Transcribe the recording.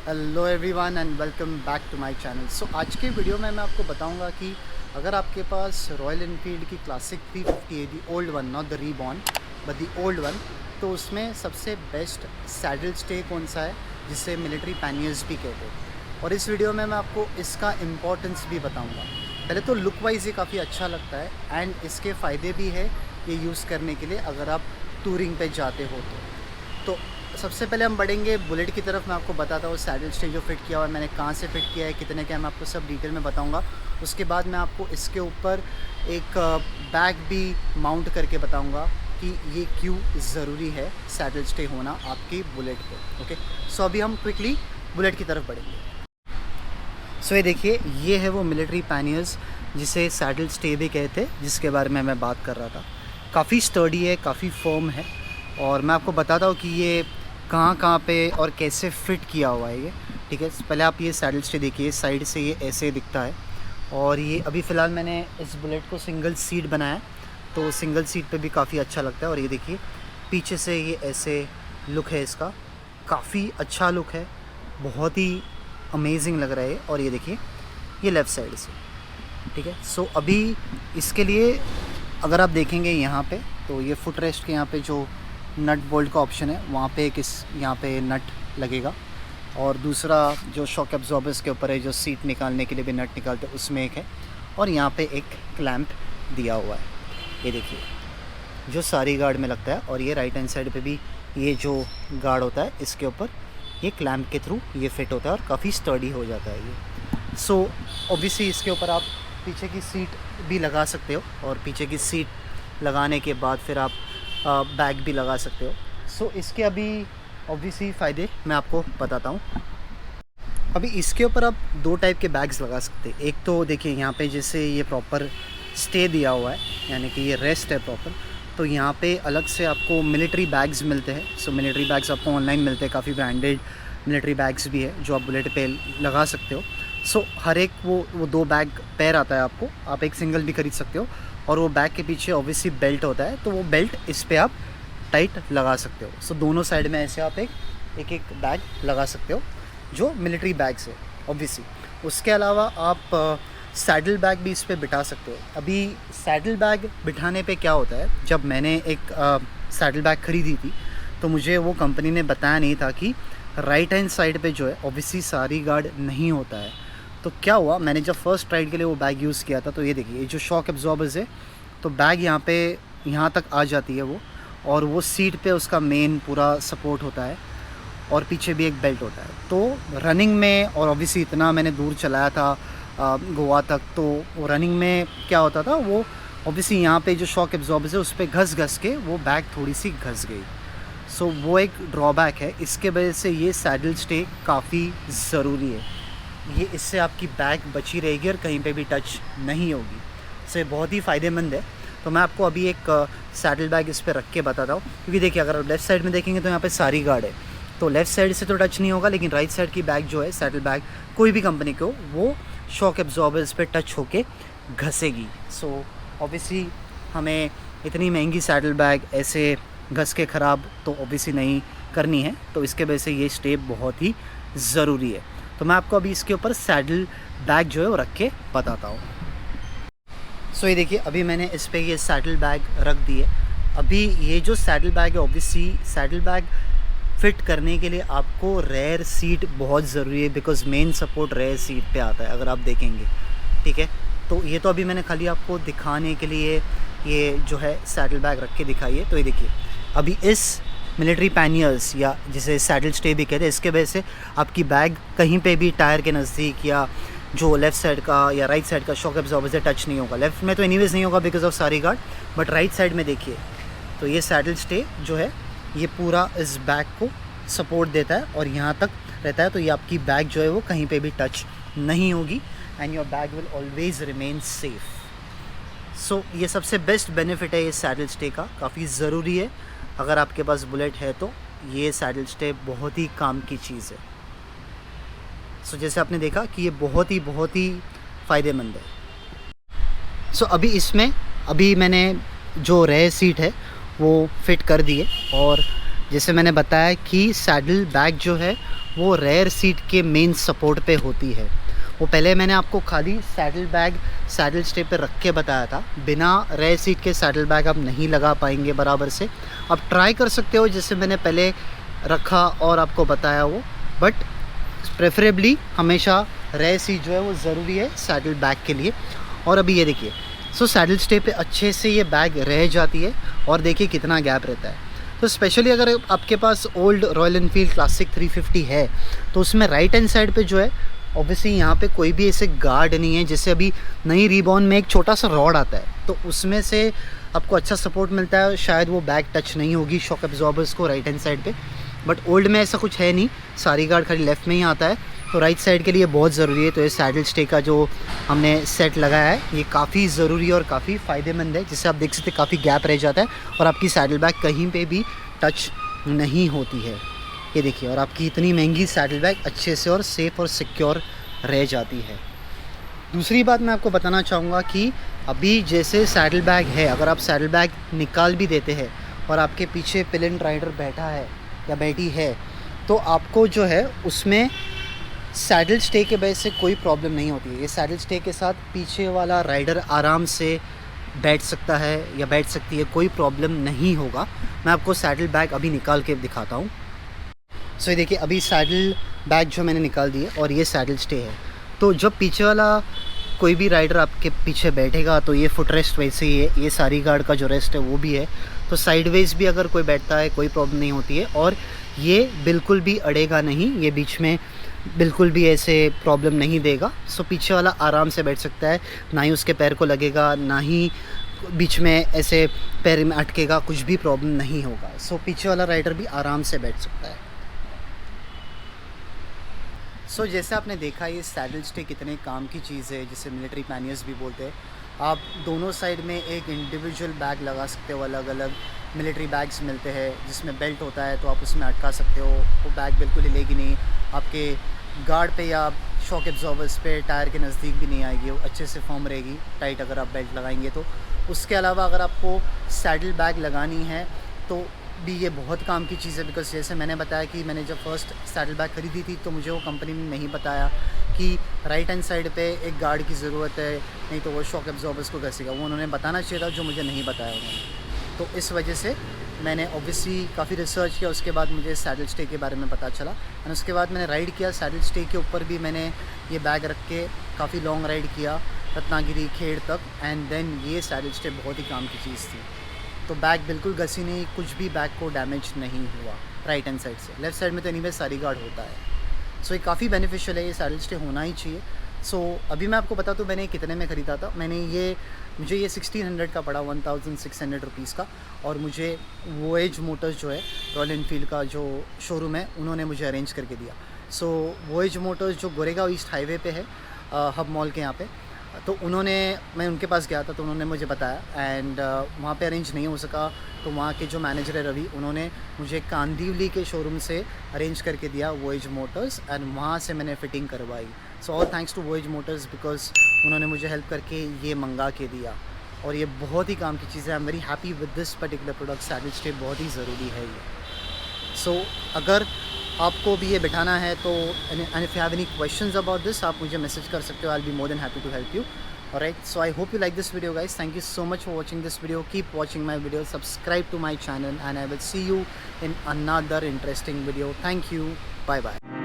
Hello everyone and welcome back to my channel. So आज के video में मैं आपको बताऊंगा कि अगर आपके पास रॉयल एनफील्ड की क्लासिक 350 है, the old one, not the reborn but the old one, तो उसमें सबसे बेस्ट सैडल स्टे कौन सा है जिसे मिलिट्री पैनियर्स भी कहते हैं। और इस वीडियो में मैं आपको इसका इम्पोर्टेंस भी बताऊँगा। पहले तो लुक वाइज ये काफ़ी अच्छा लगता है एंड इसके फ़ायदे भी है ये यूज़ करने के लिए अगर आप टूरिंग पे जाते हो तो सबसे पहले हम बढ़ेंगे बुलेट की तरफ। मैं आपको बताता हूँ सैडल स्टे जो फिट किया हुआ है मैंने कहाँ से फिट किया है, कितने का है, मैं आपको सब डिटेल में बताऊँगा। उसके बाद मैं आपको इसके ऊपर एक बैग भी माउंट करके बताऊँगा कि ये क्यों ज़रूरी है सैडल स्टे होना आपकी बुलेट पे। ओके, सो अभी हम क्विकली बुलेट की तरफ बढ़ेंगे। सो ये देखिए, ये है वो मिलिट्री पैनियर्स जिसे सैडल स्टे भी कहते हैं, जिसके बारे में मैं बात कर रहा था। काफ़ी स्टर्डी है, काफ़ी फर्म है और मैं आपको बताता हूँ कि ये कहाँ पे और कैसे फ़िट किया हुआ है ये। ठीक है, पहले आप ये सैडल स्टे देखिए, साइड से ये ऐसे दिखता है और ये अभी फ़िलहाल मैंने इस बुलेट को सिंगल सीट बनाया तो सिंगल सीट पे भी काफ़ी अच्छा लगता है। और ये देखिए पीछे से ये ऐसे लुक है इसका, काफ़ी अच्छा लुक है, बहुत ही अमेजिंग लग रहा है। और ये देखिए ये लेफ़्ट साइड से, ठीक है। सो अभी इसके लिए अगर आप देखेंगे यहाँ पे तो ये फुट रेस्ट के यहाँ पे जो नट बोल्ट का ऑप्शन है वहाँ पे यहाँ पे नट लगेगा और दूसरा जो शॉक एब्जॉर्बर्स के ऊपर है जो सीट निकालने के लिए भी नट निकालते हैं उसमें एक है और यहाँ पे एक क्लैंप दिया हुआ है, ये देखिए जो सारी गार्ड में लगता है। और ये राइट हैंड साइड पे भी ये जो गार्ड होता है इसके ऊपर ये क्लैंप के थ्रू ये फिट होता है और काफ़ी स्टर्डी हो जाता है ये। सो ऑब्वियसली इसके ऊपर आप पीछे की सीट भी लगा सकते हो और पीछे की सीट लगाने के बाद फिर आप बैग भी लगा सकते हो। सो इसके अभी ऑब्वियसली फ़ायदे मैं आपको बताता हूँ। अभी इसके ऊपर आप दो टाइप के बैग्स लगा सकते हैं। एक तो देखिए यहाँ पे जैसे ये प्रॉपर स्टे दिया हुआ है, यानी कि ये रेस्ट है प्रॉपर, तो यहाँ पे अलग से आपको मिलिट्री बैग्स मिलते हैं। सो मिलिट्री बैग्स आपको ऑनलाइन मिलते हैं, काफ़ी ब्रांडेड मिलिट्री बैग्स भी है जो आप बुलेट पे लगा सकते हो। सो हर एक वो दो बैग पेयर आता है आपको, आप एक सिंगल भी खरीद सकते हो और वो बैग के पीछे ऑब्वियसली बेल्ट होता है तो वो बेल्ट इस पे आप टाइट लगा सकते हो। सो दोनों साइड में ऐसे आप एक बैग लगा सकते हो जो मिलिट्री बैग्स है ऑब्वियसली। उसके अलावा आप सैडल बैग भी इस पे बिठा सकते हो। अभी सैडल बैग बिठाने पे क्या होता है, जब मैंने एक सैडल बैग ख़रीदी थी तो मुझे वो कंपनी ने बताया नहीं था कि राइट हैंड साइड पे जो है ऑब्वियसली सारी गार्ड नहीं होता है। तो क्या हुआ, मैंने जब फर्स्ट राइड के लिए वो बैग यूज़ किया था तो ये देखिए ये जो शॉक एब्जॉर्बर्स है तो बैग यहाँ तक आ जाती है वो, और वो सीट पे उसका मेन पूरा सपोर्ट होता है और पीछे भी एक बेल्ट होता है। तो रनिंग में, और ऑब्वियसली इतना मैंने दूर चलाया था गोवा तक, तो वो रनिंग में क्या होता था, वो ऑब्वियसली यहाँ पे जो शॉक एब्जॉर्बर्स है उस पर घस के वो बैग थोड़ी सी घस गई। सो वो एक ड्रॉबैक है, इसके वजह से ये सैडल स्टे काफ़ी ज़रूरी है। ये इससे आपकी बैग बची रहेगी और कहीं पे भी टच नहीं होगी। इससे बहुत ही फ़ायदेमंद है। तो मैं आपको अभी एक सैडल बैग इस पर रख के बताता हूँ, क्योंकि देखिए अगर आप लेफ़्ट साइड में देखेंगे तो यहाँ पे सारी गार्ड है तो लेफ़्ट साइड से तो टच नहीं होगा, लेकिन राइट साइड की बैग जो है सैडल बैग कोई भी कंपनी को वो शॉक एब्जॉर्बर्स पे टच होके घसेगी। सो ऑब्वियसली हमें इतनी महंगी सैडल बैग ऐसे घस के ख़राब तो ऑब्वियसली नहीं करनी है, तो इसके वजह से ये स्टे बहुत ही ज़रूरी है। तो मैं आपको अभी इसके ऊपर सैडल बैग जो है वो रख के बताता हूँ। सो ये देखिए अभी मैंने इस पे ये सैडल बैग रख दी है। अभी ये जो सैडल बैग है ऑब्वियसली सैडल बैग फिट करने के लिए आपको रेयर सीट बहुत ज़रूरी है, because main support rare seat पे आता है अगर आप देखेंगे, ठीक है। तो ये तो अभी मैंने खाली आपको दिखाने के लिए ये जो है सैडल बैग रख के दिखाई है। तो ये देखिए अभी इस मिलिट्री पैनियर्स या जिसे सैडल स्टे भी कहते हैं, इसके वजह से आपकी बैग कहीं पे भी टायर के नज़दीक या जो लेफ़्ट साइड का या राइट साइड का शॉक एब्जॉर्बर से टच नहीं होगा। लेफ़्ट में तो एनीवेज नहीं होगा बिकॉज ऑफ सारी गार्ड, बट राइट साइड में देखिए तो ये सैडल स्टे जो है ये पूरा इस बैग को सपोर्ट देता है और यहाँ तक रहता है, तो ये आपकी बैग जो है वो कहीं पे भी टच नहीं होगी and your bag will always remain safe. So ये सबसे बेस्ट बेनिफिट है ये सैडल स्टे का, काफ़ी ज़रूरी है। अगर आपके पास बुलेट है तो ये सैडल स्टे बहुत ही काम की चीज़ है। सो जैसे आपने देखा कि ये बहुत ही फ़ायदेमंद है। सो अभी इसमें मैंने जो रेयर सीट है वो फिट कर दी है और जैसे मैंने बताया कि सैडल बैग जो है वो रेयर सीट के मेन सपोर्ट पे होती है। वो पहले मैंने आपको खाली सैडल बैग सैडल स्टे पे रख के बताया था। बिना रेयर सीट के सैडल बैग आप नहीं लगा पाएंगे बराबर से। आप ट्राई कर सकते हो जैसे मैंने पहले रखा और आपको बताया वो, बट प्रेफरेबली हमेशा रेयर सीट जो है वो ज़रूरी है सैडल बैग के लिए। और अभी ये देखिए, सो सैडल स्टे पे अच्छे से ये बैग रह जाती है और देखिए कितना गैप रहता है। तो स्पेशली अगर आपके पास ओल्ड रॉयल एनफील्ड क्लासिक 350 है तो उसमें राइट हैंड साइड पे जो है ऑब्वियसली यहाँ पे कोई भी ऐसे गार्ड नहीं है। जैसे अभी नई रिबॉन में एक छोटा सा रॉड आता है तो उसमें से आपको अच्छा सपोर्ट मिलता है, शायद वो बैग टच नहीं होगी शॉक एब्जॉर्बर्स को राइट हैंड साइड पे। बट ओल्ड में ऐसा कुछ है नहीं, सारी गार्ड खाली लेफ़्ट में ही आता है, तो राइट साइड के लिए बहुत ज़रूरी है। तो ये सैडल स्टे का जो हमने सेट लगाया है ये काफ़ी ज़रूरी और काफ़ी फ़ायदेमंद है। जिससे आप देख सकते हैं काफ़ी गैप रह जाता है और आपकी सैडल बैग कहीं पे भी टच नहीं होती है। ये देखिए, और आपकी इतनी महंगी सैडल बैग अच्छे से और सेफ़ और सिक्योर रह जाती है। दूसरी बात मैं आपको बताना चाहूँगा कि अभी जैसे सैडल बैग है, अगर आप सैडल बैग निकाल भी देते हैं और आपके पीछे पिलेंट राइडर बैठा है या बैठी है तो आपको जो है उसमें सैडल स्टे के वजह से कोई प्रॉब्लम नहीं होती है। ये सैडल स्टे के साथ पीछे वाला राइडर आराम से बैठ सकता है या बैठ सकती है, कोई प्रॉब्लम नहीं होगा। मैं आपको सैडल बैग अभी निकाल के दिखाता हूँ। सो ये देखिए, अभी सैडल बैग जो मैंने निकाल दिए और ये सैडल स्टे है। तो जब पीछे वाला कोई भी राइडर आपके पीछे बैठेगा तो ये फुट रेस्ट वैसे ही है, ये सारी गार्ड का जो रेस्ट है वो भी है। तो साइडवेज भी अगर कोई बैठता है कोई प्रॉब्लम नहीं होती है और ये बिल्कुल भी अड़ेगा नहीं, ये बीच में बिल्कुल भी ऐसे प्रॉब्लम नहीं देगा। सो पीछे वाला आराम से बैठ सकता है, ना ही उसके पैर को लगेगा, ना ही बीच में ऐसे पैर में अटकेगा, कुछ भी प्रॉब्लम नहीं होगा। सो पीछे वाला राइडर भी आराम से बैठ सकता है। सो जैसे आपने देखा ये सैडल स्टे कितने काम की चीज़ है, जिसे मिलिट्री पैनियर्स भी बोलते हैं। आप दोनों साइड में एक इंडिविजुअल बैग लगा सकते हो, अलग अलग मिलिट्री बैग्स मिलते हैं जिसमें बेल्ट होता है तो आप उसमें अटका सकते हो। वो बैग बिल्कुल हिलेगी नहीं, आपके गार्ड पे या शॉक एब्जॉर्बर्स पे टायर के नज़दीक भी नहीं आएगी, वो अच्छे से फॉर्म रहेगी टाइट अगर आप बेल्ट लगाएंगे तो। उसके अलावा अगर आपको सैडल बैग लगानी है तो भी ये बहुत काम की चीज़ है, बिकॉज जैसे मैंने बताया कि मैंने जब फर्स्ट सैडल बैग खरीदी थी तो मुझे वो कंपनी ने नहीं बताया कि राइट हैंड साइड पे एक गार्ड की ज़रूरत है, नहीं तो वो शॉक एब्जॉर्बर्स को घसेगा। वो उन्होंने बताना चाहिए था जो मुझे नहीं बताया उन्होंने। तो इस वजह से मैंने ऑब्वियसली काफ़ी रिसर्च किया, उसके बाद मुझे सैडल स्टे के बारे में पता चला एंड उसके बाद मैंने राइड किया। सैडल स्टे के ऊपर भी मैंने ये बैग रख के काफ़ी लॉन्ग राइड किया, रत्नागिरी खेड़ तक, एंड देन ये सैडल स्टे बहुत ही काम की चीज़ थी। तो बैग बिल्कुल घसी नहीं, कुछ भी बैग को डैमेज नहीं हुआ राइट हैंड साइड से। लेफ़्ट साइड में तो एनीवे सारी गार्ड होता है। सो ये काफ़ी बेनिफिशियल है, ये सैडल स्टे होना ही चाहिए। सो अभी मैं आपको बता दूँ मैंने कितने में ख़रीदा था। मुझे ये 1600 का पड़ा, 1600 रुपीज़ का। और मुझे वोएज मोटर्स जो है रॉयल एनफील्ड का जो शोरूम है उन्होंने मुझे अरेंज करके दिया। सो वोएज मोटर्स जो गोरेगांव ईस्ट हाईवे पे है, हब मॉल के यहाँ पे, तो मैं उनके पास गया था तो उन्होंने मुझे बताया एंड वहाँ पे अरेंज नहीं हो सका। तो वहाँ के जो मैनेजर है रवि, उन्होंने मुझे कांदिवली के शोरूम से अरेंज करके दिया वोएज मोटर्स एंड वहाँ से मैंने फ़िटिंग करवाई। So all thanks to Voyage Motors because उन्होंने मुझे हेल्प करके ये मंगा के दिया और ये बहुत ही काम की चीज़ है। I am very happy with this particular product. Saddle stay बहुत ही ज़रूरी है ये। सो अगर आपको भी ये बिठाना है तो and if you have any questions about this आप मुझे मैसेज कर सकते हो। I will be more than happy to help you. Alright, so I hope you like this video guys. Thank you so much for watching this video. Keep watching my video, subscribe to my channel and I will see you in another interesting video. Thank you. Bye bye.